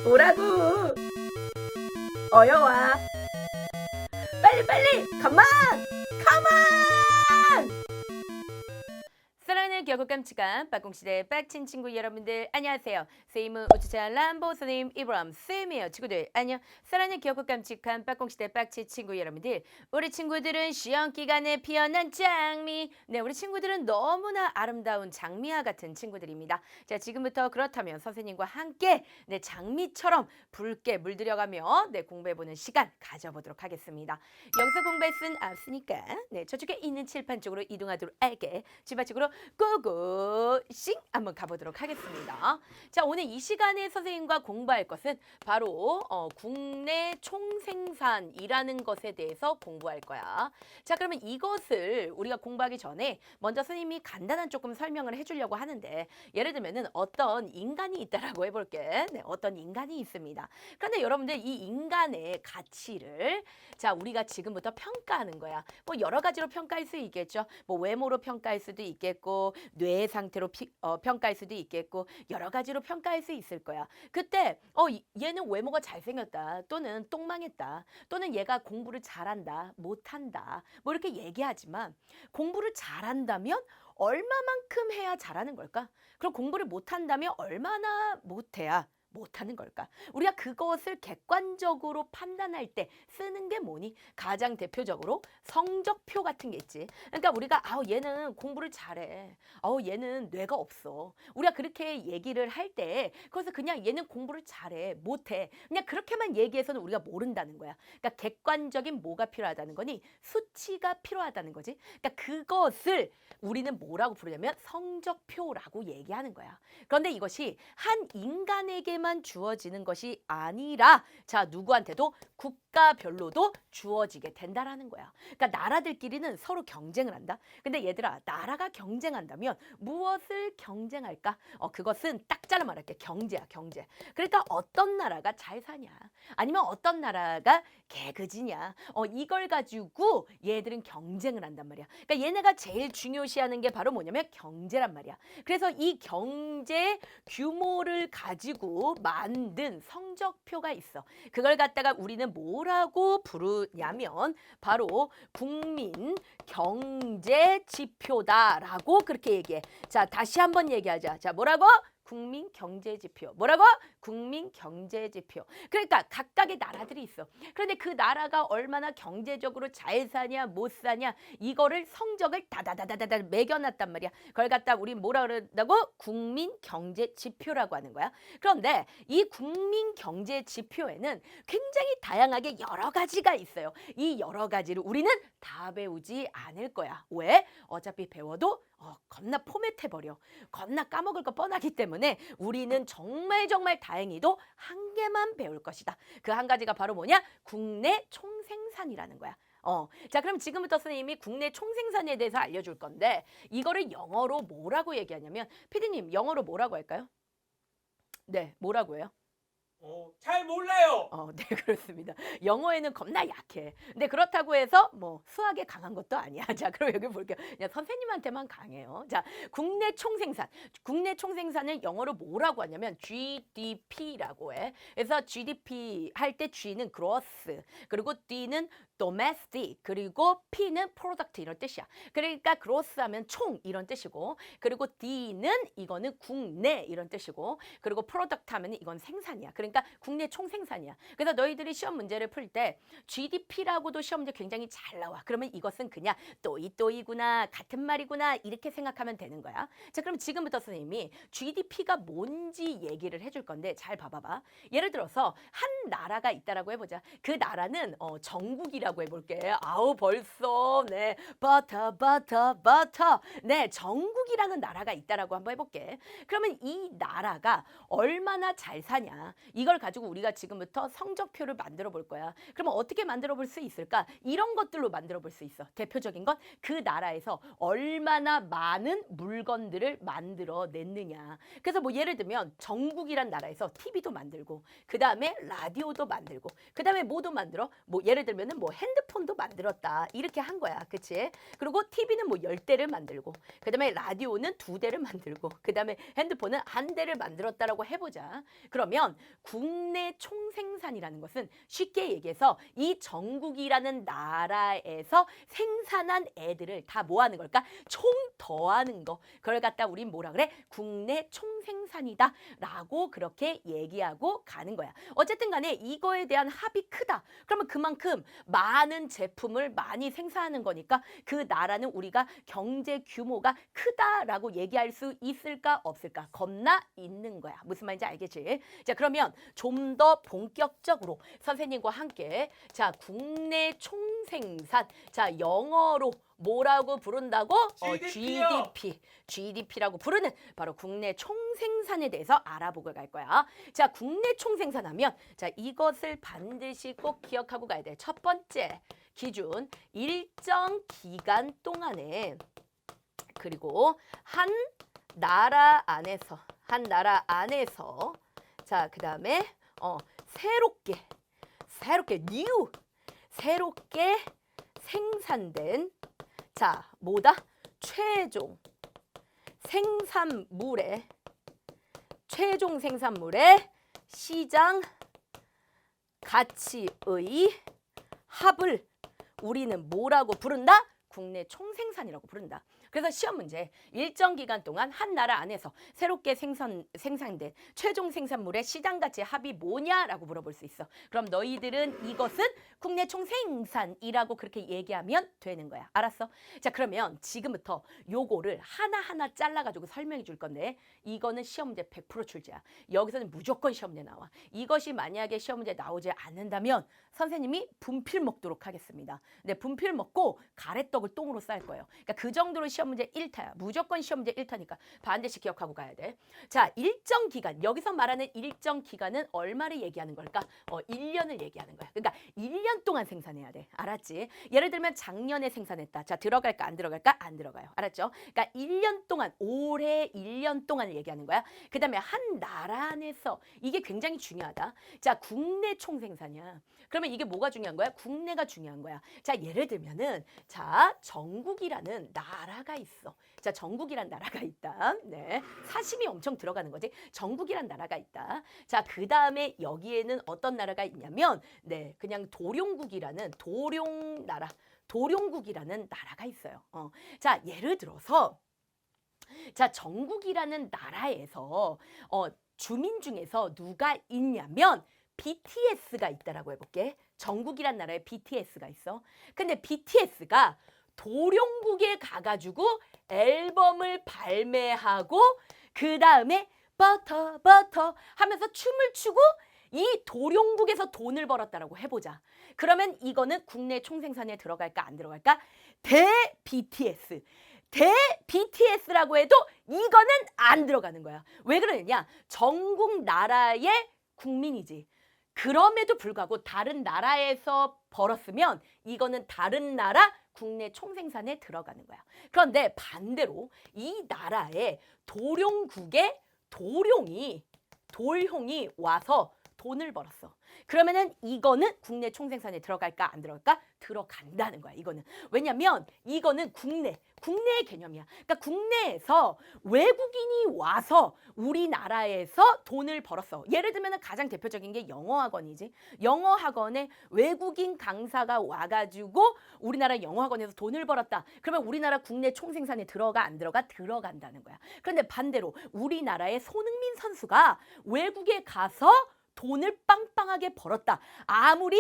오라고. 어여와. 빨리. 컴온. 사랑하는 겨우 깜찍한 빠꽁시대 빡친 친구 여러분들 안녕하세요. 세이무 우주차 람보 선생님 이브람 쌤이에요. 친구들 안녕. 사랑하는 겨우 깜찍한 빠꽁시대 빡친 친구 여러분들, 우리 친구들은 시험 기간에 피어난 장미. 네, 우리 친구들은 너무나 아름다운 장미와 같은 친구들입니다. 자, 지금부터 그렇다면 선생님과 함께 장미처럼 붉게 물들여가며 공부해보는 시간 가져보도록 하겠습니다. 여기서 공부할 순 없으니까 저쪽에 있는 칠판 쪽으로 이동하도록 할게. 집 앞쪽으로 고고싱 한번 가보도록 하겠습니다. 자, 오늘 이 시간에 선생님과 공부할 것은 바로 국내 총생산이라는 것에 대해서 공부할 거야. 자, 그러면 이것을 우리가 공부하기 전에 먼저 선생님이 간단한 조금 설명을 해주려고 하는데, 예를 들면은 어떤 인간이 있다라고 해볼게. 어떤 인간이 있습니다. 그런데 여러분들 이 인간의 가치를 자, 우리가 지금부터 평가하는 거야. 뭐 여러 가지로 평가할 수 있겠죠. 뭐 외모로 평가할 수도 있겠고, 뇌 상태로 평가할 수도 있겠고, 여러 가지로 평가할 수 있을 거야. 그때 얘는 외모가 잘생겼다, 또는 똥망했다, 또는 얘가 공부를 잘한다, 못한다, 뭐 이렇게 얘기하지만, 공부를 잘한다면 얼마만큼 해야 잘하는 걸까? 그럼 공부를 못한다면 얼마나 못해야 못하는 걸까? 우리가 그것을 객관적으로 판단할 때 쓰는 게 뭐니? 가장 대표적으로 성적표 같은 게 있지. 그러니까 우리가 얘는 공부를 잘해, 얘는 뇌가 없어, 우리가 그렇게 얘기를 할 때 그래서 그냥 얘는 공부를 잘해, 못해, 그냥 그렇게만 얘기해서는 우리가 모른다는 거야. 그러니까 객관적인 뭐가 필요하다는 거니? 수치가 필요하다는 거지. 그러니까 그것을 우리는 뭐라고 부르냐면 성적표라고 얘기하는 거야. 그런데 이것이 한 인간에게만 주어지는 것이 아니라, 자, 누구한테도 국가별로도 주어지게 된다라는 거야. 그러니까 나라들끼리는 서로 경쟁을 한다. 근데 얘들아, 나라가 경쟁한다면 무엇을 경쟁할까? 그것은 딱 잘라 말할게. 경제야, 경제. 그러니까 어떤 나라가 잘 사냐, 아니면 어떤 나라가 개그지냐, 이걸 가지고 얘들은 경쟁을 한단 말이야. 그러니까 얘네가 제일 중요시하는 게 바로 뭐냐면 경제란 말이야. 그래서 이 경제 규모를 가지고 만든 성적표가 있어. 그걸 갖다가 우리는 뭐라고 부르냐면 바로 국민 경제 지표다라고 그렇게 얘기해. 자, 다시 한번 얘기하자. 자, 뭐라고? 국민 경제 지표. 뭐라고? 국민 경제 지표. 그러니까 각각의 나라들이 있어. 그런데 그 나라가 얼마나 경제적으로 잘 사냐 못 사냐, 이거를 성적을 다다다다다 매겨놨단 말이야. 그걸 갖다 우리 뭐라 그런다고? 국민 경제 지표라고 하는 거야. 그런데 이 국민 경제 지표에는 굉장히 다양하게 여러 가지가 있어요. 이 여러 가지를 우리는 다 배우지 않을 거야. 왜? 어차피 배워도 겁나 포맷해버려. 겁나 까먹을 거 뻔하기 때문에 우리는 정말 다행히도 한 개만 배울 것이다. 그 한 가지가 바로 뭐냐? 국내 총생산이라는 거야. 자, 그럼 지금부터 선생님이 국내 총생산에 대해서 알려줄 건데, 이거를 영어로 뭐라고 얘기하냐면, 피디님 영어로 뭐라고 할까요? 네, 뭐라고 해요? 잘 몰라요. 네, 그렇습니다. 영어에는 겁나 약해. 근데 그렇다고 해서 뭐 수학에 강한 것도 아니야. 자, 그럼 여기 볼게요. 그냥 선생님한테만 강해요. 자, 국내 총생산. 국내 총생산을 영어로 뭐라고 하냐면 GDP라고 해. 그래서 GDP 할 때 G는 gross, 그리고 D는 domestic, 그리고 P는 product 이런 뜻이야. 그러니까 gross 하면 총 이런 뜻이고, 그리고 D는 이거는 국내 이런 뜻이고, 그리고 product 하면 이건 생산이야. 그러니까 국내 총생산이야. 그래서 너희들이 시험 문제를 풀 때 GDP라고도 시험 문제 굉장히 잘 나와. 그러면 이것은 그냥 또이또이구나, 같은 말이구나, 이렇게 생각하면 되는 거야. 자, 그럼 지금부터 선생님이 GDP가 뭔지 얘기를 해줄 건데 잘 봐봐봐. 예를 들어서 한 나라가 있다라고 해보자. 그 나라는 정국이라고 해볼게. 벌써 버터. 정국이라는 나라가 있다라고 한번 해볼게. 그러면 이 나라가 얼마나 잘 사냐, 이걸 가지고 우리가 지금부터 성적표를 만들어 볼 거야. 그러면 어떻게 만들어 볼 수 있을까? 이런 것들로 만들어 볼 수 있어. 대표적인 건 그 나라에서 얼마나 많은 물건들을 만들어 냈느냐. 그래서 뭐 예를 들면 정국이란 나라에서 TV도 만들고, 그 다음에 라디오도 만들고, 그 다음에 뭐도 만들어? 뭐 예를 들면은 뭐 핸드폰도 만들었다. 이렇게 한 거야. 그치? 그리고 TV는 뭐 10대를 만들고, 그 다음에 라디오는 2대를 만들고, 그 다음에 핸드폰은 1대를 만들었다라고 해보자. 그러면 국내 총생산이라는 것은 쉽게 얘기해서 이 전국이라는 나라에서 생산한 애들을 다 뭐 하는 걸까? 총 더하는 거. 그걸 갖다 우린 뭐라 그래? 국내 총생산이다 라고 그렇게 얘기하고 가는 거야. 어쨌든 간에 이거에 대한 합이 크다. 그러면 그만큼 많은 제품을 많이 생산하는 거니까 그 나라는 우리가 경제 규모가 크다라고 얘기할 수 있을까 없을까? 겁나 있는 거야. 무슨 말인지 알겠지? 자, 그러면 좀 더 본격적으로 선생님과 함께 자, 국내 총생산. 자, 영어로 뭐라고 부른다고? GDP요. GDP라고 부르는 바로 국내 총생산에 대해서 알아보고 갈 거야. 자, 국내 총생산하면 자, 이것을 반드시 꼭 기억하고 가야 돼. 첫 번째 기준, 일정 기간 동안에 그리고 한 나라 안에서 자, 그다음에 새롭게 생산된 자, 뭐다? 최종 생산물의 시장 가치의 합을 우리는 뭐라고 부른다? 국내 총생산이라고 부른다. 그래서 시험 문제 일정 기간 동안 한 나라 안에서 새롭게 생산된 최종 생산물의 시장 가치 합이 뭐냐라고 물어볼 수 있어. 그럼 너희들은 이것은 국내 총생산이라고 그렇게 얘기하면 되는 거야. 알았어? 자, 그러면 지금부터 요거를 하나하나 잘라가지고 설명해 줄 건데 이거는 시험 문제 100% 출제야. 여기서는 무조건 시험 문제 나와. 이것이 만약에 시험 문제 나오지 않는다면 선생님이 분필 먹도록 하겠습니다. 근데 분필 먹고 가래떡을 똥으로 쌀 거예요. 그러니까 그 정도로 시험 문제 1타야. 무조건 시험 문제 1타니까 반드시 기억하고 가야 돼. 자, 일정 기간. 여기서 말하는 일정 기간은 얼마를 얘기하는 걸까? 1년을 얘기하는 거야. 그러니까 1년 동안 생산해야 돼. 알았지? 예를 들면 작년에 생산했다. 자, 들어갈까 안 들어갈까? 안 들어가요. 알았죠? 그러니까 1년 동안, 올해 1년 동안을 얘기하는 거야. 그 다음에 한 나라 안에서 이게 굉장히 중요하다. 자, 국내 총생산이야. 그러면 이게 뭐가 중요한 거야? 국내가 중요한 거야. 자, 예를 들면은 자, 전국이라는 나라가 있어. 자, 전국이란 나라가 있다. 네. 사심이 엄청 들어가는 거지. 전국이란 나라가 있다. 자, 그 다음에 여기에는 어떤 나라가 있냐면 네, 그냥 도룡국이라는 나라가 있어요. 자, 예를 들어서 자, 전국이라는 나라에서 주민 중에서 누가 있냐면 BTS가 있다라고 해볼게. 전국이란 나라에 BTS가 있어. 근데 BTS가 도룡국에 가가지고 앨범을 발매하고 그 다음에 버터 하면서 춤을 추고 이 도룡국에서 돈을 벌었다라고 해보자. 그러면 이거는 국내 총생산에 들어갈까 안 들어갈까? BTS라고 해도 이거는 안 들어가는 거야. 왜 그러느냐? 전국 나라의 국민이지. 그럼에도 불구하고 다른 나라에서 벌었으면 이거는 다른 나라 국내 총생산에 들어가는 거야. 그런데 반대로 이 나라의 도룡국에 돌용이 와서 돈을 벌었어. 그러면은 이거는 국내 총생산에 들어갈까 안 들어갈까? 들어간다는 거야. 이거는. 왜냐면 이거는 국내의 개념이야. 그러니까 국내에서 외국인이 와서 우리나라에서 돈을 벌었어. 예를 들면 가장 대표적인 게 영어학원이지. 영어학원에 외국인 강사가 와가지고 우리나라 영어학원에서 돈을 벌었다. 그러면 우리나라 국내 총생산에 들어가 안 들어가? 들어간다는 거야. 그런데 반대로 우리나라의 손흥민 선수가 외국에 가서 돈을 빵빵하게 벌었다. 아무리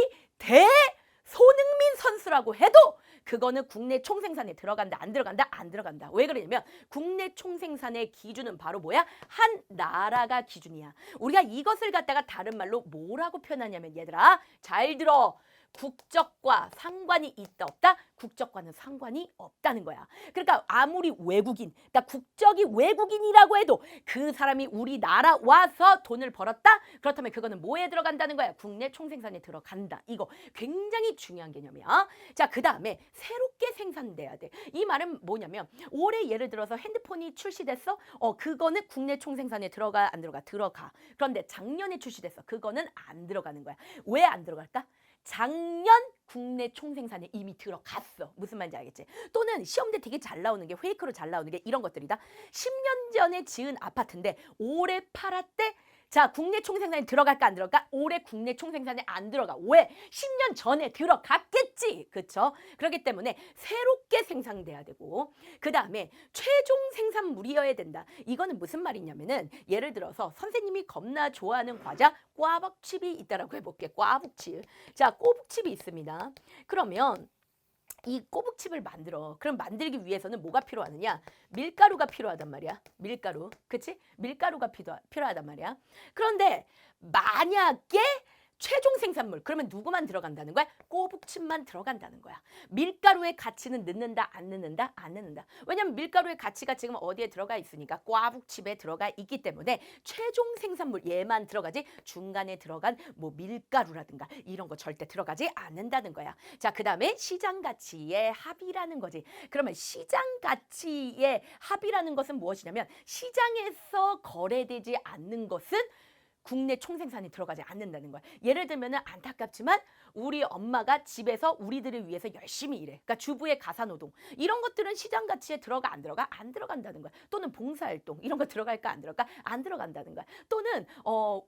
손흥민 선수라고 해도 그거는 국내 총생산에 들어간다 안 들어간다? 안 들어간다. 왜 그러냐면 국내 총생산의 기준은 바로 뭐야? 한 나라가 기준이야. 우리가 이것을 갖다가 다른 말로 뭐라고 표현하냐면 얘들아 잘 들어. 국적과 상관이 있다 없다? 국적과는 상관이 없다는 거야. 그러니까 아무리 외국인, 그러니까 국적이 외국인이라고 해도 그 사람이 우리나라 와서 돈을 벌었다? 그렇다면 그거는 뭐에 들어간다는 거야? 국내 총생산에 들어간다. 이거 굉장히 중요한 개념이야. 자, 그 다음에 새롭게 생산돼야 돼. 이 말은 뭐냐면 올해 예를 들어서 핸드폰이 출시됐어? 그거는 국내 총생산에 들어가 안 들어가? 들어가. 그런데 작년에 출시됐어. 그거는 안 들어가는 거야. 왜 안 들어갈까? 작년 국내 총생산에 이미 들어갔어. 무슨 말인지 알겠지? 또는 시험대 되게 잘 나오는 게 페이크로 잘 나오는 게 이런 것들이다. 10년 전에 지은 아파트인데 올해 팔았대. 자, 국내 총생산에 들어갈까 안 들어갈까? 올해 국내 총생산에 안 들어가. 왜? 10년 전에 들어갔겠지. 그쵸? 그렇기 때문에 새롭게 생산돼야 되고 그 다음에 최종 생산물이어야 된다. 이거는 무슨 말이냐면은 예를 들어서 선생님이 겁나 좋아하는 과자 꽈북칩이 있다라고 해볼게. 꽈북칩. 자, 꼬북칩이 있습니다. 그러면 이 꼬북칩을 만들어. 그럼 만들기 위해서는 뭐가 필요하느냐? 밀가루가 필요하단 말이야. 밀가루. 그치? 밀가루가 필요하단 말이야. 그런데 만약에 최종 생산물 그러면 누구만 들어간다는 거야? 꼬북칩만 들어간다는 거야. 밀가루의 가치는 넣는다 안 넣는다? 안 넣는다. 왜냐면 밀가루의 가치가 지금 어디에 들어가 있으니까 꽈북칩에 들어가 있기 때문에 최종 생산물 얘만 들어가지 중간에 들어간 뭐 밀가루라든가 이런 거 절대 들어가지 않는다는 거야. 자, 그 다음에 시장 가치의 합이라는 거지. 그러면 시장 가치의 합이라는 것은 무엇이냐면 시장에서 거래되지 않는 것은 국내 총생산이 들어가지 않는다는 거야. 예를 들면은 안타깝지만 우리 엄마가 집에서 우리들을 위해서 열심히 일해. 그러니까 주부의 가사노동. 이런 것들은 시장 가치에 들어가 안 들어가? 안 들어간다는 거야. 또는 봉사활동. 이런 거 들어갈까 안 들어갈까? 안 들어간다는 거야. 또는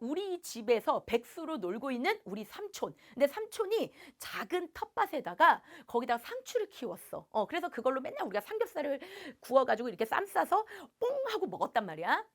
우리 집에서 백수로 놀고 있는 우리 삼촌. 근데 삼촌이 작은 텃밭에다가 거기다가 상추를 키웠어. 그래서 그걸로 맨날 우리가 삼겹살을 구워가지고 이렇게 쌈 싸서 뽕 하고 먹었단 말이야.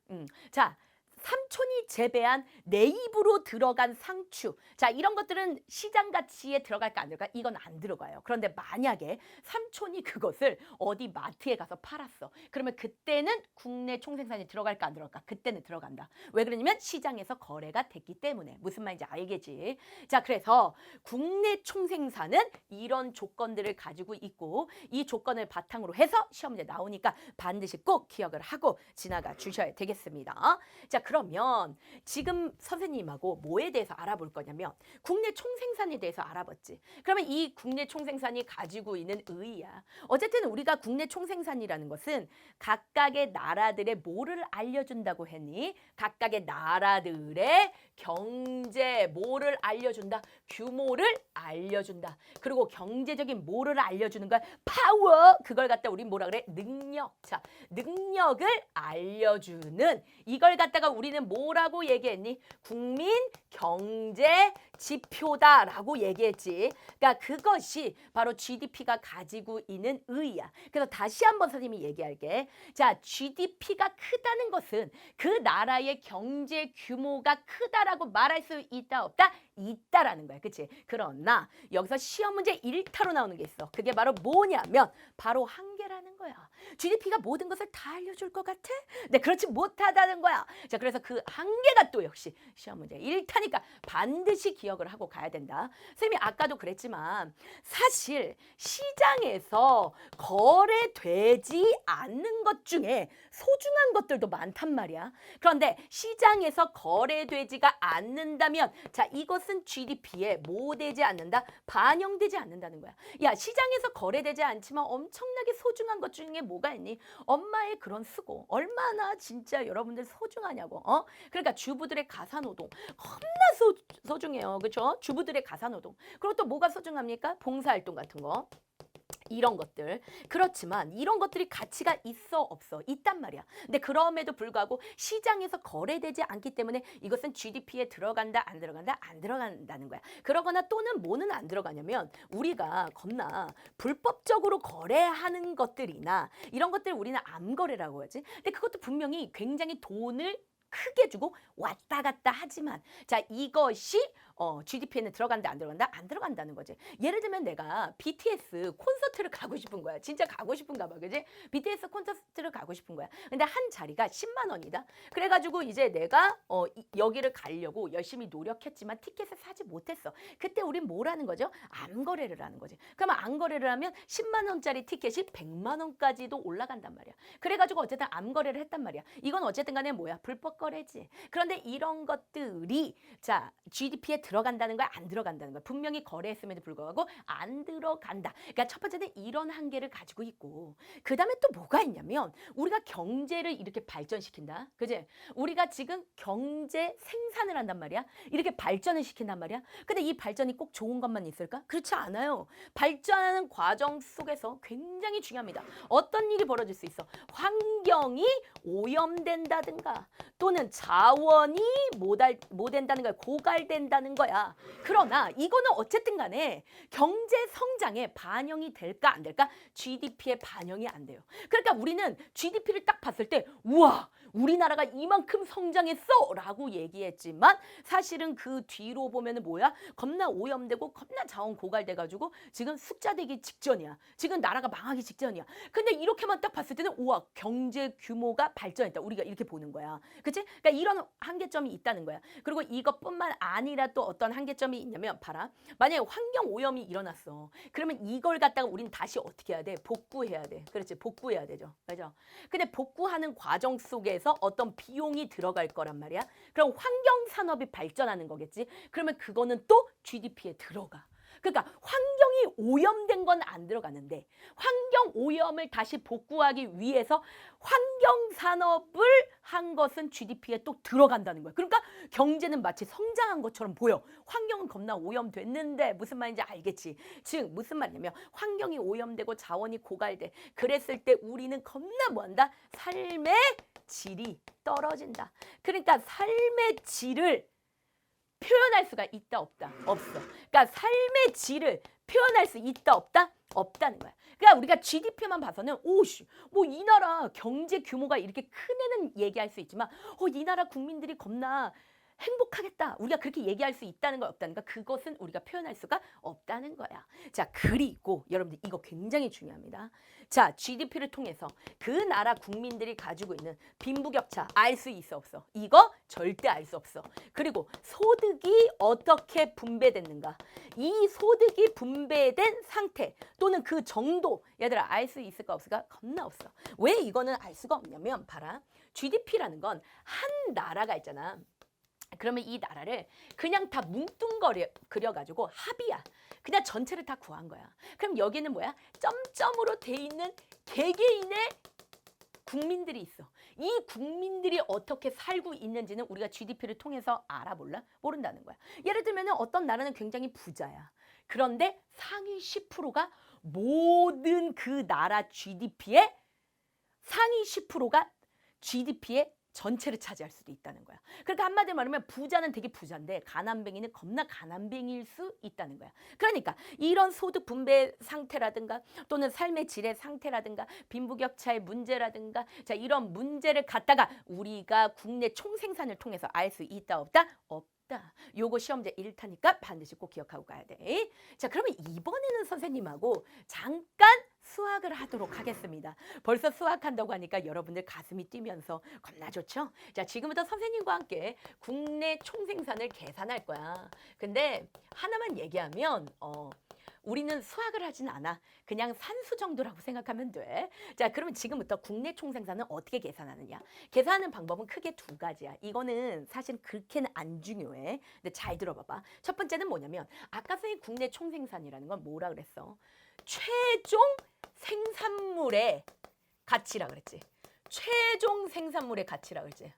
자, 삼촌이 재배한 내 입으로 들어간 상추. 자, 이런 것들은 시장 가치에 들어갈까 안 들어갈까? 이건 안 들어가요. 그런데 만약에 삼촌이 그것을 어디 마트에 가서 팔았어. 그러면 그때는 국내 총생산이 들어갈까 안 들어갈까? 그때는 들어간다. 왜 그러냐면 시장에서 거래가 됐기 때문에. 무슨 말인지 알겠지? 자, 그래서 국내 총생산은 이런 조건들을 가지고 있고 이 조건을 바탕으로 해서 시험 문제 나오니까 반드시 꼭 기억을 하고 지나가 주셔야 되겠습니다. 자, 그러면 지금 선생님하고 뭐에 대해서 알아볼 거냐면 국내 총생산에 대해서 알아봤지. 그러면 이 국내 총생산이 가지고 있는 의의야. 어쨌든 우리가 국내 총생산이라는 것은 각각의 나라들의 뭐를 알려준다고 했니? 각각의 나라들의 경제 뭐를 알려준다? 규모를 알려준다. 그리고 경제적인 뭐를 알려주는 거야? 파워. 그걸 갖다 우리 뭐라 그래? 능력. 자, 능력을 알려주는 이걸 갖다가 우리는 뭐라고 얘기했니? 국민 경제 지표다라고 얘기했지. 그러니까 그것이 바로 GDP가 가지고 있는 의의야. 그래서 다시 한번 선생님이 얘기할게. 자, GDP가 크다는 것은 그 나라의 경제 규모가 크다라고 말할 수 있다 없다? 있다라는 거야. 그치? 그러나 여기서 시험 문제 1타로 나오는 게 있어. 그게 바로 뭐냐면 바로 한계라는 거야. GDP가 모든 것을 다 알려줄 것 같아? 네, 그렇지 못하다는 거야. 자, 그래서 그 한계가 또 역시 시험 문제 1타니까 반드시 기억을 하고 가야 된다. 선생님이 아까도 그랬지만 사실 시장에서 거래되지 않는 것 중에 소중한 것들도 많단 말이야. 그런데 시장에서 거래되지가 않는다면 자, 이것은 GDP에 뭐 되지 않는다? 반영되지 않는다는 거야. 야, 시장에서 거래되지 않지만 엄청나게 소중한 것 중에 뭐가 있니? 엄마의 그런 수고. 얼마나 진짜 여러분들 소중하냐고. 그러니까 주부들의 가사노동. 겁나 소중해요. 그렇죠? 주부들의 가사노동. 그리고 또 뭐가 소중합니까? 봉사활동 같은 거. 이런 것들. 그렇지만 이런 것들이 가치가 있어 없어? 있단 말이야. 근데 그럼에도 불구하고 시장에서 거래되지 않기 때문에 이것은 GDP에 들어간다 안 들어간다? 안 들어간다는 거야. 그러거나 또는 뭐는 안 들어가냐면 우리가 겁나 불법적으로 거래하는 것들이나 이런 것들 우리는 암거래라고 하지. 근데 그것도 분명히 굉장히 돈을 크게 주고 왔다 갔다 하지만 자, 이것이 GDP에는 들어간다 안 들어간다? 안 들어간다는 거지. 예를 들면 내가 BTS 콘서트를 가고 싶은 거야. 진짜 가고 싶은가 봐. 그지? BTS 콘서트를 가고 싶은 거야. 근데 한 자리가 10만 원이다. 그래가지고 이제 내가 여기를 가려고 열심히 노력했지만 티켓을 사지 못했어. 그때 우린 뭐라는 거죠? 암거래를 하는 거지. 그러면 암거래를 하면 10만 원짜리 티켓이 100만 원까지도 올라간단 말이야. 그래가지고 어쨌든 암거래를 했단 말이야. 이건 어쨌든 간에 뭐야? 불법 거래지. 그런데 이런 것들이 자, GDP에 들어간다는 거야, 안 들어간다는 거야. 분명히 거래했음에도 불구하고 안 들어간다. 그러니까 첫 번째는 이런 한계를 가지고 있고, 그 다음에 또 뭐가 있냐면 우리가 경제를 이렇게 발전시킨다. 그지? 우리가 지금 경제 생산을 한단 말이야. 이렇게 발전을 시킨단 말이야. 근데 이 발전이 꼭 좋은 것만 있을까? 그렇지 않아요. 발전하는 과정 속에서 굉장히 중요합니다. 어떤 일이 벌어질 수 있어? 환경이 오염된다든가 또는 자원이 못 된다는 거야. 고갈된다는 거야. 그러나 이거는 어쨌든 간에 경제 성장에 반영이 될까 안 될까? GDP에 반영이 안 돼요. 그러니까 우리는 GDP를 딱 봤을 때 우와 우리나라가 이만큼 성장했어 라고 얘기했지만 사실은 그 뒤로 보면은 뭐야? 겁나 오염되고 겁나 자원 고갈돼가지고 지금 숫자되기 직전이야. 지금 나라가 망하기 직전이야. 근데 이렇게만 딱 봤을 때는 우와 경제 규모가 발전했다. 우리가 이렇게 보는 거야. 그치? 그러니까 이런 한계점이 있다는 거야. 그리고 이것뿐만 아니라 또 어떤 한계점이 있냐면 봐라. 만약에 환경 오염이 일어났어. 그러면 이걸 갖다가 우리는 다시 어떻게 해야 돼? 복구해야 돼. 그렇지? 복구해야 되죠. 맞아. 근데 복구하는 과정 속에서 어떤 비용이 들어갈 거란 말이야. 그럼 환경 산업이 발전하는 거겠지. 그러면 그거는 또 GDP에 들어가. 그러니까 환경이 오염된 건 안 들어가는데 환경 오염을 다시 복구하기 위해서 환경 산업을 한 것은 GDP에 또 들어간다는 거야. 그러니까 경제는 마치 성장한 것처럼 보여. 환경은 겁나 오염됐는데 무슨 말인지 알겠지. 즉 무슨 말이냐면 환경이 오염되고 자원이 고갈돼. 그랬을 때 우리는 겁나 뭐한다? 삶의 질이 떨어진다. 그러니까 삶의 질을 표현할 수가 있다 없다? 없어. 그러니까 삶의 질을 표현할 수 있다 없다? 없다는 거야. 그러니까 우리가 GDP만 봐서는 오씨 뭐 이 나라 경제 규모가 이렇게 큰 애는 얘기할 수 있지만 이 나라 국민들이 겁나 행복하겠다. 우리가 그렇게 얘기할 수 있다는 거 없다는 거 그것은 우리가 표현할 수가 없다는 거야. 자 그리고 여러분들 이거 굉장히 중요합니다. 자 GDP를 통해서 그 나라 국민들이 가지고 있는 빈부격차 알 수 있어 없어? 이거 절대 알 수 없어. 그리고 소득이 어떻게 분배됐는가 이 소득이 분배된 상태 또는 그 정도 얘들아 알 수 있을까 없을까? 겁나 없어. 왜 이거는 알 수가 없냐면 봐라. GDP라는 건 한 나라가 있잖아. 그러면 이 나라를 그냥 다 그려가지고 합이야. 그냥 전체를 다 구한 거야. 그럼 여기는 뭐야? 점점으로 돼 있는 개개인의 국민들이 있어. 이 국민들이 어떻게 살고 있는지는 우리가 GDP를 통해서 알아 몰라? 모른다는 거야. 예를 들면 어떤 나라는 굉장히 부자야. 그런데 상위 10%가 모든 그 나라 GDP의 상위 10%가 GDP의 전체를 차지할 수도 있다는 거야. 그러니까 한마디로 말하면 부자는 되게 부자인데 가난뱅이는 겁나 가난뱅이일 수 있다는 거야. 그러니까 이런 소득 분배 상태라든가 또는 삶의 질의 상태라든가 빈부격차의 문제라든가 자 이런 문제를 갖다가 우리가 국내 총생산을 통해서 알 수 있다 없다? 없다. 요거 시험제 1타니까 반드시 꼭 기억하고 가야 돼. 자 그러면 이번에는 선생님하고 잠깐 수학을 하도록 하겠습니다. 벌써 수학한다고 하니까 여러분들 가슴이 뛰면서 겁나 좋죠? 자, 지금부터 선생님과 함께 국내 총생산을 계산할 거야. 근데 하나만 얘기하면 우리는 수학을 하진 않아. 그냥 산수 정도라고 생각하면 돼. 자, 그러면 지금부터 국내 총생산은 어떻게 계산하느냐? 계산하는 방법은 크게 두 가지야. 이거는 사실 그렇게는 안 중요해. 근데 잘 들어봐봐. 첫 번째는 뭐냐면 아까 선생님 국내 총생산이라는 건 뭐라 그랬어? 최종 생산물의 가치라 그랬지. 최종 생산물의 가치라 그랬지.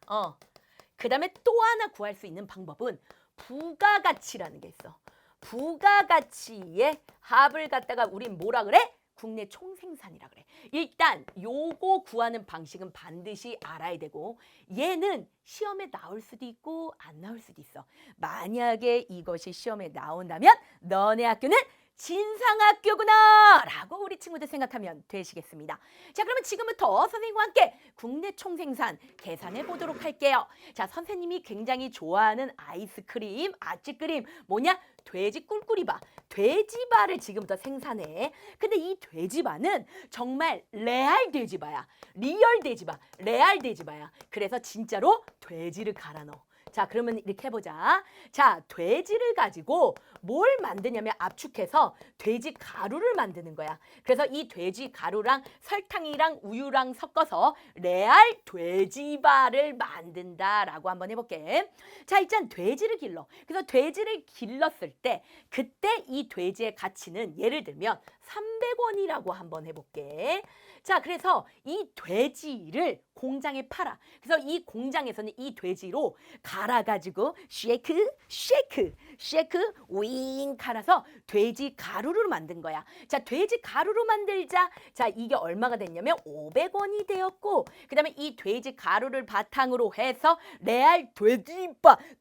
그 다음에 또 하나 구할 수 있는 방법은 부가가치라는 게 있어. 부가가치의 합을 갖다가 우린 뭐라 그래? 국내 총생산이라 그래. 일단 요거 구하는 방식은 반드시 알아야 되고 얘는 시험에 나올 수도 있고 안 나올 수도 있어. 만약에 이것이 시험에 나온다면 너네 학교는 진상학교구나 라고 우리 친구들 생각하면 되시겠습니다. 자 그러면 지금부터 선생님과 함께 국내 총생산 계산해 보도록 할게요. 자 선생님이 굉장히 좋아하는 아이스크림, 아찌크림 뭐냐? 돼지 꿀꿀이바, 돼지바를 지금부터 생산해. 근데 이 돼지바는 정말 레알 돼지바야. 리얼 돼지바, 레알 돼지바야. 그래서 진짜로 돼지를 갈아 넣어. 자, 그러면 이렇게 해보자. 자, 돼지를 가지고 뭘 만드냐면 압축해서 돼지 가루를 만드는 거야. 그래서 이 돼지 가루랑 설탕이랑 우유랑 섞어서 레알 돼지바를 만든다라고 한번 해볼게. 자, 일단 돼지를 길러. 그래서 돼지를 길렀을 때 그때 이 돼지의 가치는 예를 들면 300원이라고 한번 해볼게. 자, 그래서 이 돼지를 공장에 팔아. 그래서 이 공장에서는 이 돼지로 갈아가지고 쉐이크, 쉐이크, 쉐이크, 윙 갈아서 돼지 가루를 만든 거야. 자, 돼지 가루로 만들자. 자, 이게 얼마가 됐냐면 500원이 되었고, 그 다음에 이 돼지 가루를 바탕으로 해서 레알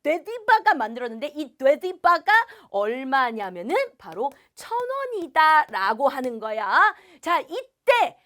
돼지바가 만들었는데 이 돼지바가 얼마냐면은 바로 1,000원이다라고 하는 거야. 자, 이때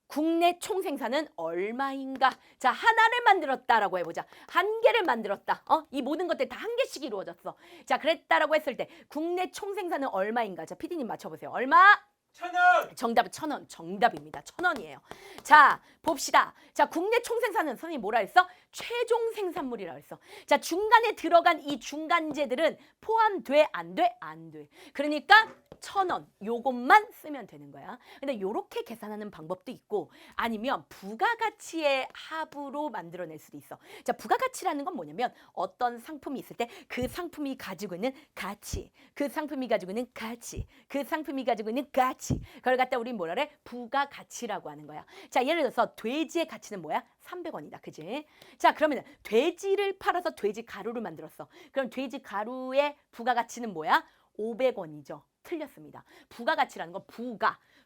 국내 총생산은 얼마인가? 자, 하나를 만들었다라고 해보자. 한 개를 만들었다. 이 모든 것들 다 한 개씩 이루어졌어. 자, 그랬다라고 했을 때 국내 총생산은 얼마인가? 자, PD님 맞춰보세요. 얼마? 1,000원. 정답은 1,000원. 정답입니다. 1,000원이에요. 자, 봅시다. 자, 국내 총생산은 선생님이 뭐라 했어? 최종 생산물이라고 했어. 자, 중간에 들어간 이 중간재들은 포함돼? 안 돼? 안 돼. 그러니까 1,000원 요것만 쓰면 되는 거야. 근데 요렇게 계산하는 방법도 있고 아니면 부가가치의 합으로 만들어낼 수도 있어. 자, 부가가치라는 건 뭐냐면 어떤 상품이 있을 때 그 상품이 가지고 있는 가치, 그 상품이 가지고 있는 가치, 그 상품이 가지고 있는 가치, 그걸 갖다 우리 뭐라 그래? 부가가치라고 하는 거야. 자, 예를 들어서 돼지의 가치는 뭐야? 300원이다. 그지? 자, 그러면 돼지를 팔아서 돼지 가루를 만들었어. 그럼 돼지 가루의 부가가치는 뭐야? 500원이죠. 틀렸습니다. 부가가치라는 건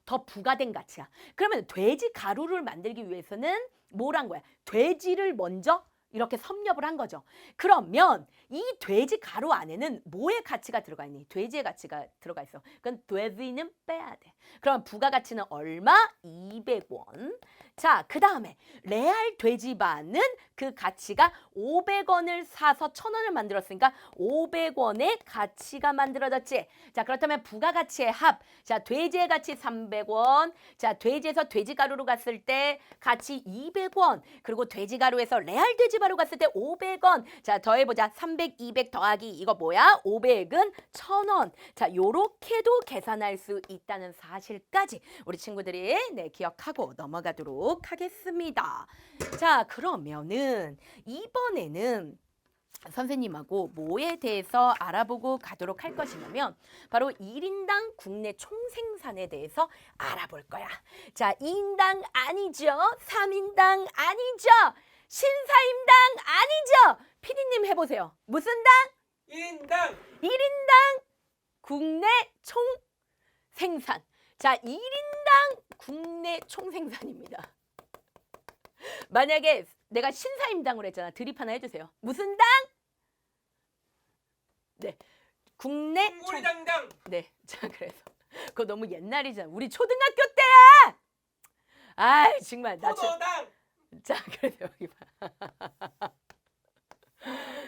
더 부가된 가치야. 그러면 돼지 가루를 만들기 위해서는 뭘 한 거야? 돼지를 먼저 이렇게 섭렵을 한 거죠. 그러면 이 돼지 가루 안에는 뭐의 가치가 들어가 있니? 돼지의 가치가 들어가 있어. 그건 돼지는 빼야 돼. 그럼 부가가치는 얼마? 200원. 자, 그 다음에 레알 돼지바는 그 가치가 500원을 사서 1,000원을 만들었으니까 500원의 가치가 만들어졌지. 자, 그렇다면 부가가치의 합. 자, 돼지의 가치 300원. 자, 돼지에서 돼지가루로 갔을 때 가치 200원. 그리고 돼지가루에서 레알 돼지바로 갔을 때 500원. 자, 더해보자. 300, 200 더하기 이거 뭐야? 500은 1,000원. 자, 요렇게도 계산할 수 있다는 사실까지 우리 친구들이 기억하고 넘어가도록 하겠습니다. 자, 그러면은 이번에는 선생님하고 뭐에 대해서 알아보고 가도록 할 것이냐면 바로 1인당 국내 총생산에 대해서 알아볼 거야. 자, 2인당 아니죠. 3인당 아니죠. 신사임당 아니죠. 피디님 해보세요. 무슨 당? 1인당 1인당 국내 총생산. 자, 1인당 국내 총생산입니다. 만약에 내가 신사임당으로 했잖아. 드립 하나 해주세요. 무슨 당? 네, 국내 국물당당. 네, 자, 그래서 그거 너무 옛날이잖아. 우리 초등학교 때야. 아, 정말 포도당. 자, 그래서 여기 봐.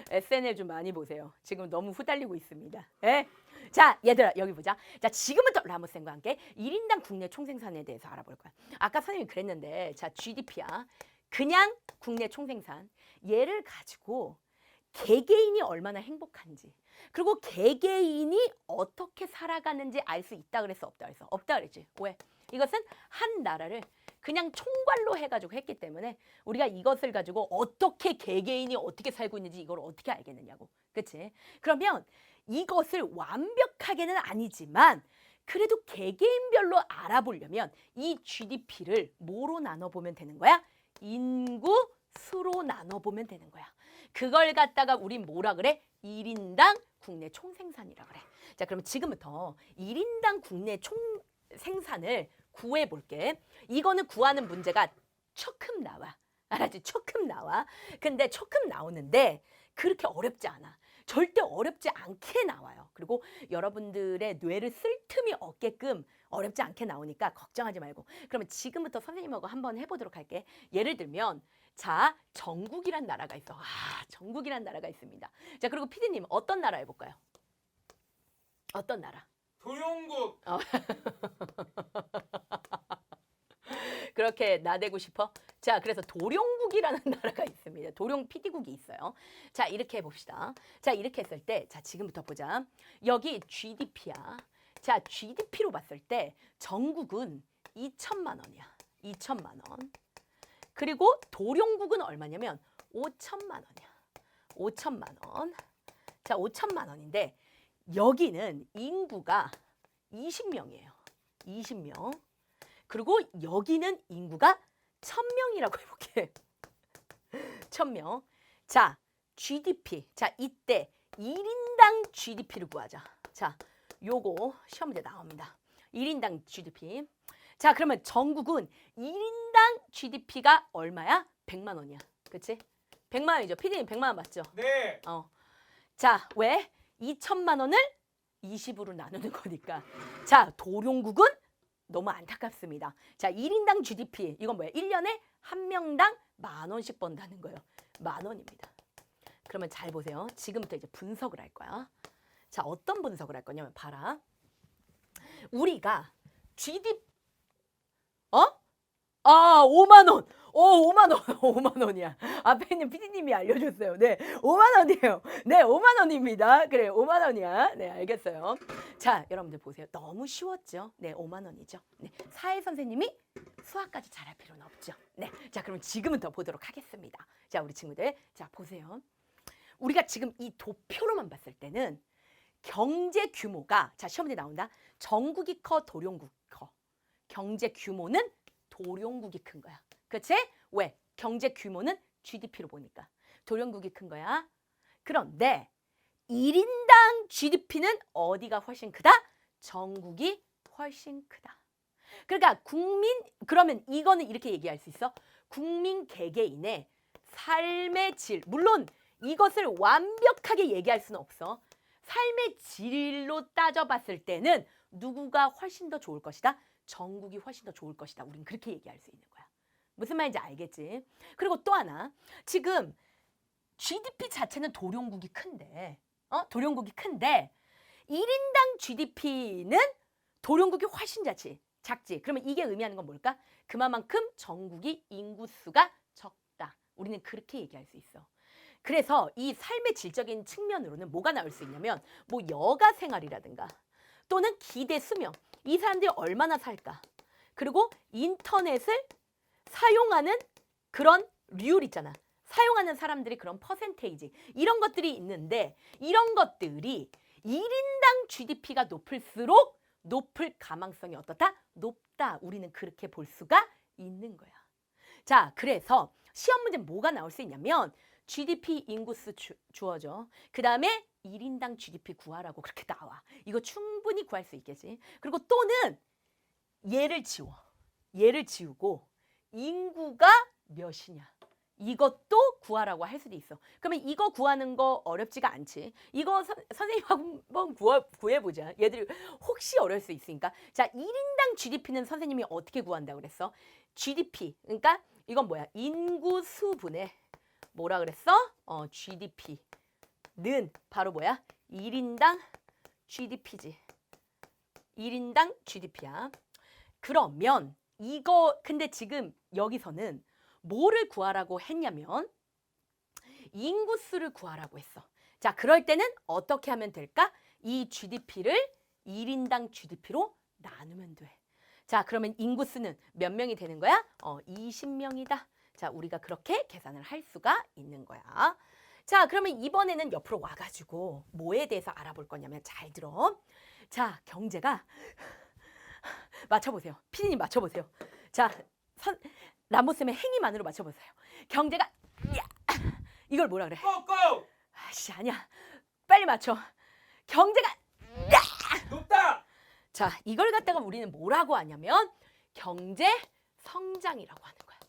SNL 좀 많이 보세요. 지금 너무 후달리고 있습니다. 예? 자, 얘들아 여기 보자. 자, 지금부터 라모쌤과 함께 1인당 국내 총생산에 대해서 알아볼 거야. 아까 선생님이 그랬는데 자, GDP야. 그냥 국내 총생산. 얘를 가지고 개개인이 얼마나 행복한지 그리고 개개인이 어떻게 살아가는지 알 수 있다 그랬어? 없다 그랬어? 없다 그랬지. 왜? 이것은 한 나라를 그냥 총괄로 해가지고 했기 때문에 우리가 이것을 가지고 어떻게 개개인이 어떻게 살고 있는지 이걸 어떻게 알겠느냐고. 그치? 그러면 이것을 완벽하게는 아니지만 그래도 개개인별로 알아보려면 이 GDP를 뭐로 나눠보면 되는 거야? 인구 수로 나눠보면 되는 거야. 그걸 갖다가 우린 뭐라 그래? 1인당 국내 총생산이라 그래. 자, 그럼 지금부터 1인당 국내 총생산을 구해볼게. 이거는 구하는 문제가 조금 나와. 알았지? 조금 나와. 근데 조금 나오는데 그렇게 어렵지 않아. 절대 어렵지 않게 나와요. 그리고 여러분들의 뇌를 쓸 틈이 없게끔 어렵지 않게 나오니까 걱정하지 말고. 그러면 지금부터 선생님하고 한번 해보도록 할게. 예를 들면 자, 정국이란 나라가 있어. 정국이란 나라가 있습니다. 자, 그리고 피디님 어떤 나라 해볼까요? 어떤 나라? 도용국. 그렇게 나대고 싶어? 자, 그래서 도룡국이라는 나라가 있습니다. 도룡 PD국이 있어요. 자, 이렇게 해봅시다. 자, 이렇게 했을 때, 자, 지금부터 보자. 여기 GDP야. 자, GDP로 봤을 때 전국은 2천만 원이야. 2천만 원. 그리고 도룡국은 얼마냐면 5천만 원이야. 5천만 원. 자, 5천만 원인데 여기는 인구가 20명이에요. 20명. 그리고 여기는 인구가 1000명이라고 해볼게. 1000명. 자, GDP. 자, 이때 1인당 GDP를 구하자. 자, 요거 시험 문제 나옵니다. 1인당 GDP. 자, 그러면 전국은 1인당 GDP가 얼마야? 100만 원이야. 그치? 100만 원이죠. PD님 100만 원 맞죠? 네. 자, 왜? 2천만 원을 20으로 나누는 거니까. 자, 도룡국은 너무 안타깝습니다. 자, 1인당 GDP. 이건 뭐야? 1년에 한 명당 10,000원씩 번다는 거예요. 10,000원입니다. 그러면 잘 보세요. 지금부터 이제 분석을 할 거야. 자, 어떤 분석을 할 거냐면 봐라. 우리가 GDP 5만 원. 5만 원. 5만 원이야. 앞에 있는 PD님이 알려줬어요. 네, 5만 원이에요. 네, 5만 원입니다. 그래, 5만 원이야. 네, 알겠어요. 자, 여러분들 보세요. 너무 쉬웠죠? 네, 5만 원이죠. 네, 사회 선생님이 수학까지 잘할 필요는 없죠. 네, 자, 그럼 지금부터 보도록 하겠습니다. 자, 우리 친구들, 자, 보세요. 우리가 지금 이 도표로만 봤을 때는 경제 규모가, 자, 시험 문제 나온다. 전국이 커, 도룡국이 커. 경제 규모는 도룡국이 큰 거야. 그치? 왜? 경제 규모는 GDP로 보니까. 도룡국이 큰 거야. 그런데 1인당 GDP는 어디가 훨씬 크다? 전국이 훨씬 크다. 그러니까 그러면 이거는 이렇게 얘기할 수 있어. 국민 개개인의 삶의 질. 물론 이것을 완벽하게 얘기할 수는 없어. 삶의 질로 따져봤을 때는 누구가 훨씬 더 좋을 것이다? 전국이 훨씬 더 좋을 것이다. 우린 그렇게 얘기할 수 있는 거야. 무슨 말인지 알겠지? 그리고 또 하나. 지금 GDP 자체는 도룡국이 큰데, 도룡국이 큰데 1인당 GDP는 도룡국이 훨씬 작지. 그러면 이게 의미하는 건 뭘까? 그만큼 전국이 인구수가 적다. 우리는 그렇게 얘기할 수 있어. 그래서 이 삶의 질적인 측면으로는 뭐가 나올 수 있냐면 뭐 여가 생활이라든가 또는 기대 수명. 이 사람들이 얼마나 살까? 그리고 인터넷을 사용하는 그런 률 있잖아. 사용하는 사람들이 그런 퍼센테이지. 이런 것들이 있는데 이런 것들이 1인당 GDP가 높을수록 높을 가망성이 어떻다? 높다. 우리는 그렇게 볼 수가 있는 거야. 자, 그래서 시험 문제는 뭐가 나올 수 있냐면 GDP 인구수 주어져. 그 다음에 1인당 GDP 구하라고 그렇게 나와. 이거 충분히 구할 수 있겠지. 그리고 또는 얘를 지우고 인구가 몇이냐. 이것도 구하라고 할 수도 있어. 그러면 이거 구하는 거 어렵지가 않지. 이거 선생님 한번 구해보자. 얘들이 혹시 어려울 수 있으니까. 자, 1인당 GDP는 선생님이 어떻게 구한다고 그랬어? GDP. 그러니까 이건 뭐야? 인구수분의 뭐라 그랬어? GDP는 바로 뭐야? 1인당 GDP지. 1인당 GDP야. 그러면 이거 근데 지금 여기서는 뭐를 구하라고 했냐면 인구수를 구하라고 했어. 자, 그럴 때는 어떻게 하면 될까? 이 GDP를 1인당 GDP로 나누면 돼. 자, 그러면 인구수는 몇 명이 되는 거야? 20명이다. 자, 우리가 그렇게 계산을 할 수가 있는 거야. 자, 그러면 이번에는 옆으로 와가지고 뭐에 대해서 알아볼 거냐면 잘 들어. 자, 경제가 맞춰보세요. 피디님 맞춰보세요. 자, 람보쌤의 행위만으로 맞춰보세요. 경제가 이걸 뭐라 그래? 고고. 아씨 아니야. 빨리 맞춰. 경제가 높다. 자, 이걸 갖다가 우리는 뭐라고 하냐면 경제 성장이라고 하는 거야.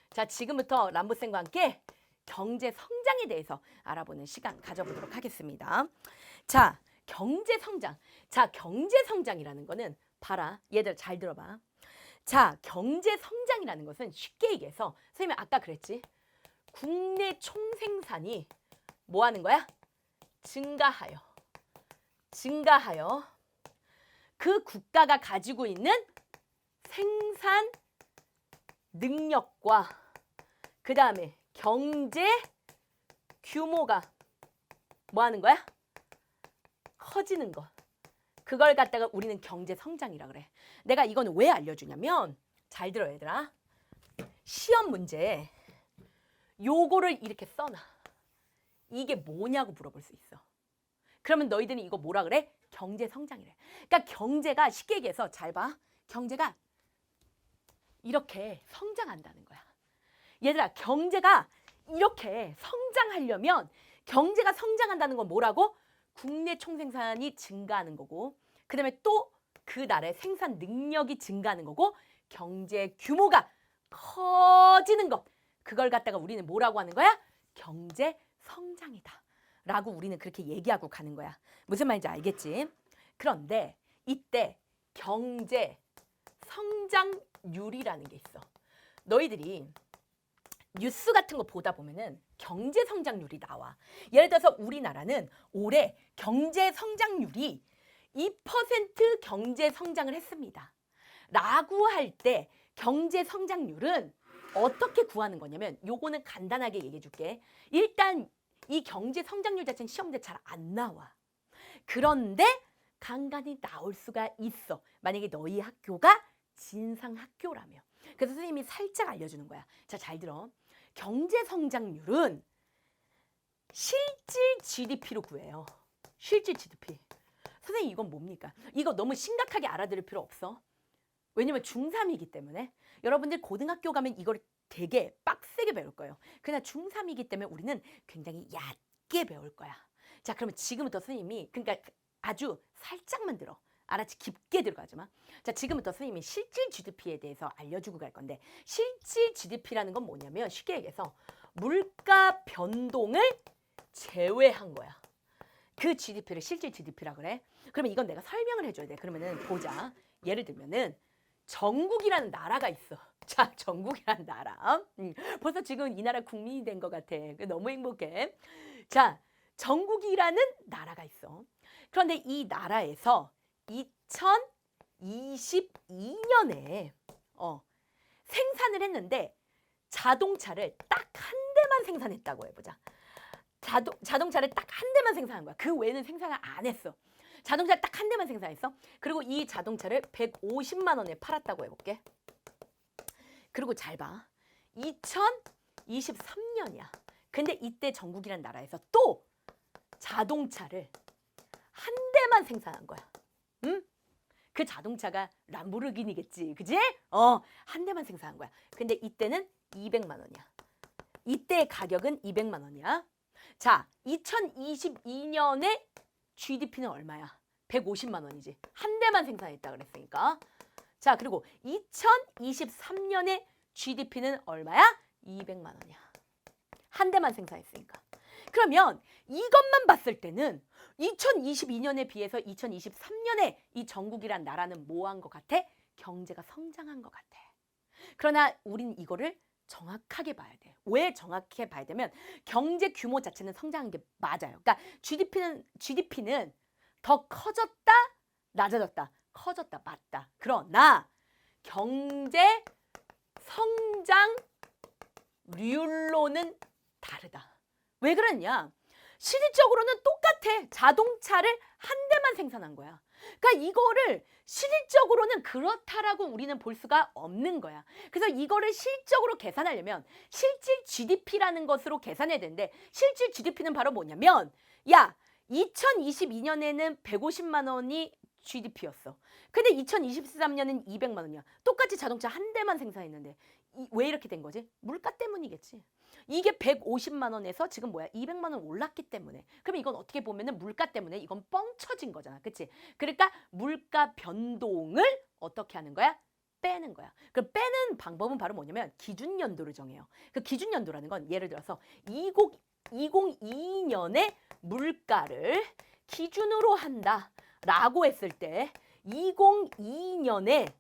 자, 지금부터 람보쌤과 함께 경제 성장에 대해서 알아보는 시간 가져보도록 하겠습니다. 자, 경제 성장. 자, 경제 성장이라는 거는 봐라. 얘들 잘 들어봐. 자, 경제 성장이라는 것은 쉽게 얘기해서 선생님이 아까 그랬지. 국내 총생산이 뭐 하는 거야? 증가하여 그 국가가 가지고 있는 생산 능력과 그 다음에 경제 규모가 뭐 하는 거야? 커지는 것. 그걸 갖다가 우리는 경제 성장이라 그래. 내가 이건 왜 알려주냐면 잘 들어 얘들아. 시험 문제에 요거를 이렇게 써놔. 이게 뭐냐고 물어볼 수 있어. 그러면 너희들은 이거 뭐라 그래? 경제 성장이래. 그러니까 경제가 쉽게 얘기해서 잘 봐. 경제가 이렇게 성장한다는 거야. 얘들아, 경제가 이렇게 성장하려면 경제가 성장한다는 건 뭐라고? 국내 총생산이 증가하는 거고, 그 다음에 또 그 나라의 생산 능력이 증가하는 거고, 경제 규모가 커지는 것. 그걸 갖다가 우리는 뭐라고 하는 거야? 경제 성장이다 라고 우리는 그렇게 얘기하고 가는 거야. 무슨 말인지 알겠지? 그런데 이때 경제 성장률이라는 게 있어. 너희들이 뉴스 같은 거 보다 보면은 경제 성장률이 나와. 예를 들어서 우리나라는 올해 경제 성장률이 2% 경제 성장을 했습니다. 라고 할 때 경제 성장률은 어떻게 구하는 거냐면 요거는 간단하게 얘기해 줄게. 일단 이 경제 성장률 자체는 시험 문제 잘 안 나와. 그런데 간간히 나올 수가 있어. 만약에 너희 학교가 진상 학교라며. 그래서 선생님이 살짝 알려주는 거야. 자, 잘 들어. 경제 성장률은 실질 GDP로 구해요. 실질 GDP. 선생님 이건 뭡니까? 이거 너무 심각하게 알아들을 필요 없어. 왜냐면 중3이기 때문에. 여러분들 고등학교 가면 이걸 되게 빡세게 배울 거예요. 그러나 중3이기 때문에 우리는 굉장히 얕게 배울 거야. 자, 그러면 지금부터 선생님이 그러니까 아주 살짝만 들어. 알았지? 깊게 들어가지 마. 자, 지금부터 선생님이 실질 GDP에 대해서 알려주고 갈 건데 실질 GDP라는 건 뭐냐면 쉽게 얘기해서 물가 변동을 제외한 거야. 그 GDP를 실질 GDP라 그래. 그러면 이건 내가 설명을 해줘야 돼. 그러면은 보자. 예를 들면은 전국이라는 나라가 있어. 자, 전국이라는 나라. 벌써 지금 이 나라 국민이 된 것 같아. 너무 행복해. 자, 전국이라는 나라가 있어. 그런데 이 나라에서 2022년에 생산을 했는데 자동차를 딱 한 대만 생산했다고 해보자. 자동차를 딱 한 대만 생산한 거야. 그 외에는 생산을 안 했어. 자동차를 딱 한 대만 생산했어. 그리고 이 자동차를 150만 원에 팔았다고 해볼게. 그리고 잘 봐. 2023년이야. 근데 이때 전국이란 나라에서 또 자동차를 한 대만 생산한 거야. 응? 그 자동차가 람보르기니겠지. 그지? 한 대만 생산한 거야. 근데 이때는 200만 원이야. 이때 가격은 200만 원이야. 자, 2022년에 GDP는 얼마야? 150만 원이지. 한 대만 생산했다 그랬으니까. 자, 그리고 2023년에 GDP는 얼마야? 200만 원이야. 한 대만 생산했으니까. 그러면 이것만 봤을 때는 2022년에 비해서 2023년에 이 전국이란 나라는 뭐 한 것 같아? 경제가 성장한 것 같아. 그러나 우린 이거를 정확하게 봐야 돼. 왜 정확하게 봐야 되면 경제 규모 자체는 성장한 게 맞아요. 그러니까 GDP는 더 커졌다, 낮아졌다, 커졌다, 맞다. 그러나 경제 성장률로는 다르다. 왜 그러냐? 실질적으로는 똑같아. 자동차를 한 대만 생산한 거야. 그러니까 이거를 실질적으로는 그렇다라고 우리는 볼 수가 없는 거야. 그래서 이거를 실적으로 계산하려면 실질 GDP라는 것으로 계산해야 되는데 실질 GDP는 바로 뭐냐면 야, 2022년에는 150만 원이 GDP였어. 근데 2023년은 200만 원이야. 똑같이 자동차 한 대만 생산했는데 왜 이렇게 된 거지? 물가 때문이겠지. 이게 150만 원에서 지금 뭐야? 200만 원 올랐기 때문에. 그럼 이건 어떻게 보면은 물가 때문에 이건 뻥쳐진 거잖아. 그치? 그러니까 물가 변동을 어떻게 하는 거야? 빼는 거야. 그럼 빼는 방법은 바로 뭐냐면 기준연도를 정해요. 그 기준연도라는 건 예를 들어서 2022년에 물가를 기준으로 한다라고 했을 때 2022년에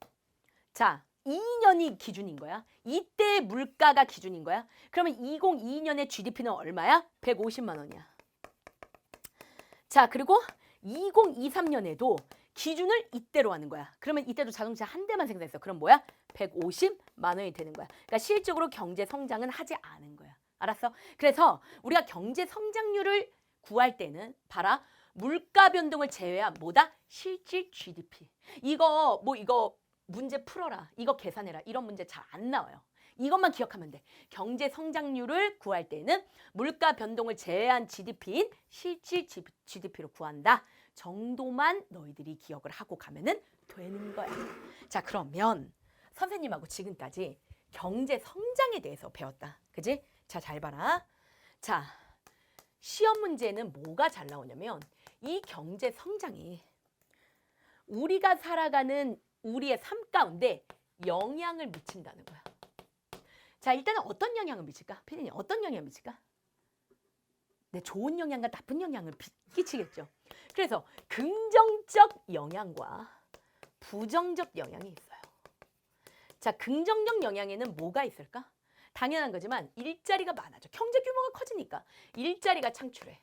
자 2년이 기준인 거야. 이때 물가가 기준인 거야. 그러면 2022년에 GDP는 얼마야? 150만 원이야. 자, 그리고 2023년에도 기준을 이때로 하는 거야. 그러면 이때도 자동차 한 대만 생산했어. 그럼 뭐야? 150만 원이 되는 거야. 그러니까 실적으로 경제 성장은 하지 않은 거야. 알았어? 그래서 우리가 경제 성장률을 구할 때는 봐라. 물가 변동을 제외한 뭐다? 실질 GDP. 이거 문제 풀어라. 이거 계산해라. 이런 문제 잘 안 나와요. 이것만 기억하면 돼. 경제 성장률을 구할 때는 물가 변동을 제외한 GDP인 실질 GDP로 구한다. 정도만 너희들이 기억을 하고 가면은 되는 거야. 자, 그러면 선생님하고 지금까지 경제 성장에 대해서 배웠다. 그지? 자, 잘 봐라. 자, 시험 문제는 뭐가 잘 나오냐면 이 경제 성장이 우리가 살아가는 우리의 삶 가운데 영향을 미친다는 거야. 자, 일단은 어떤 영향을 미칠까? 피디님, 어떤 영향을 미칠까? 네, 좋은 영향과 나쁜 영향을 끼치겠죠. 그래서 긍정적 영향과 부정적 영향이 있어요. 자, 긍정적 영향에는 뭐가 있을까? 당연한 거지만 일자리가 많아져. 경제 규모가 커지니까 일자리가 창출해.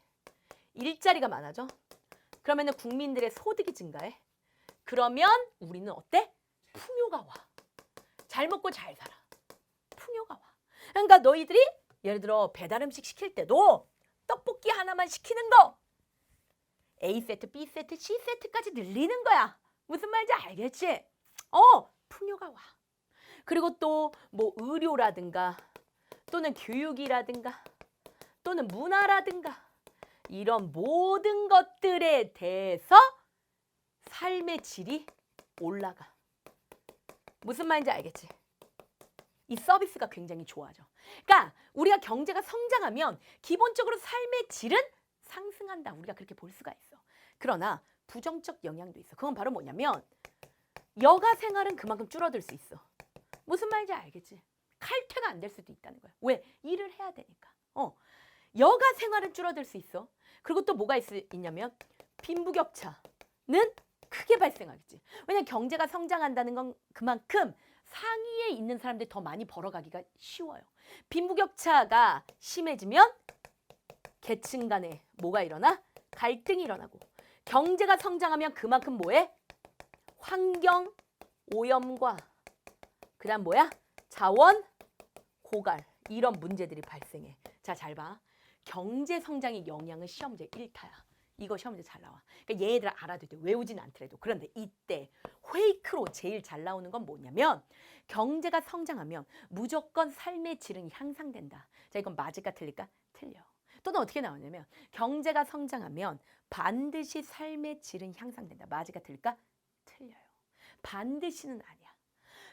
일자리가 많아져. 그러면은 국민들의 소득이 증가해. 그러면 우리는 어때? 풍요가 와. 잘 먹고 잘 살아. 풍요가 와. 그러니까 너희들이 예를 들어 배달 음식 시킬 때도 떡볶이 하나만 시키는 거 A세트, B세트, C세트까지 늘리는 거야. 무슨 말인지 알겠지? 풍요가 와. 그리고 또 뭐 의료라든가 또는 교육이라든가 또는 문화라든가 이런 모든 것들에 대해서 삶의 질이 올라가. 무슨 말인지 알겠지? 이 서비스가 굉장히 좋아져. 그러니까 우리가 경제가 성장하면 기본적으로 삶의 질은 상승한다. 우리가 그렇게 볼 수가 있어. 그러나 부정적 영향도 있어. 그건 바로 뭐냐면 여가 생활은 그만큼 줄어들 수 있어. 무슨 말인지 알겠지? 칼퇴가 안 될 수도 있다는 거야. 왜? 일을 해야 되니까. 여가 생활은 줄어들 수 있어. 그리고 또 뭐가 있냐면 빈부격차는 크게 발생하겠지. 왜냐하면 경제가 성장한다는 건 그만큼 상위에 있는 사람들이 더 많이 벌어가기가 쉬워요. 빈부격차가 심해지면 계층 간에 뭐가 일어나? 갈등이 일어나고 경제가 성장하면 그만큼 뭐해? 환경 오염과 그다음 뭐야? 자원 고갈 이런 문제들이 발생해. 자, 잘 봐. 경제 성장의 영향은 시험제 1타야. 이거 시험제 잘 나와. 그러니까 얘네들 알아도 돼. 외우진 않더라도. 그런데 이때 페이크로 제일 잘 나오는 건 뭐냐면 경제가 성장하면 무조건 삶의 질은 향상된다. 자, 이건 맞을까 틀릴까? 틀려. 또는 어떻게 나오냐면 경제가 성장하면 반드시 삶의 질은 향상된다. 맞을까 틀릴까? 틀려요. 반드시는 아니야.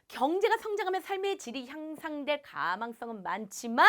경제가 성장하면 삶의 질이 향상될 가망성은 많지만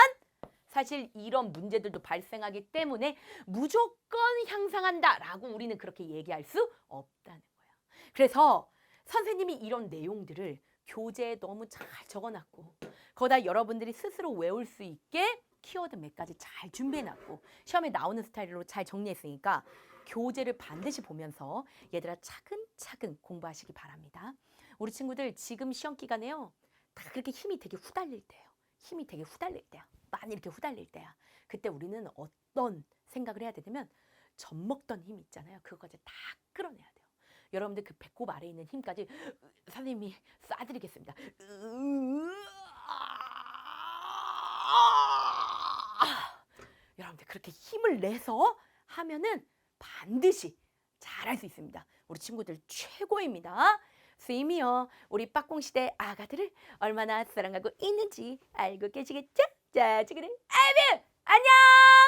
사실 이런 문제들도 발생하기 때문에 무조건 향상한다라고 우리는 그렇게 얘기할 수 없다는 거야. 그래서 선생님이 이런 내용들을 교재에 너무 잘 적어놨고 거기다 여러분들이 스스로 외울 수 있게 키워드 몇 가지 잘 준비해놨고 시험에 나오는 스타일로 잘 정리했으니까 교재를 반드시 보면서 얘들아 차근차근 공부하시기 바랍니다. 우리 친구들 지금 시험 기간에요. 다 그렇게 힘이 되게 후달릴 때예요. 힘이 되게 후달릴 때야. 많이 이렇게 후달릴 때야. 그때 우리는 어떤 생각을 해야 되냐면 젖먹던 힘 있잖아요. 그거까지 다 끌어내야 돼요. 여러분들 그 배꼽 아래에 있는 힘까지 선생님이 쏴드리겠습니다. 여러분들 그렇게 힘을 내서 하면은 반드시 잘할 수 있습니다. 우리 친구들 최고입니다. 선생님이요. 우리 빠꽁시대 아가들을 얼마나 사랑하고 있는지 알고 계시겠죠? 자, 지금은 아이브 안녕!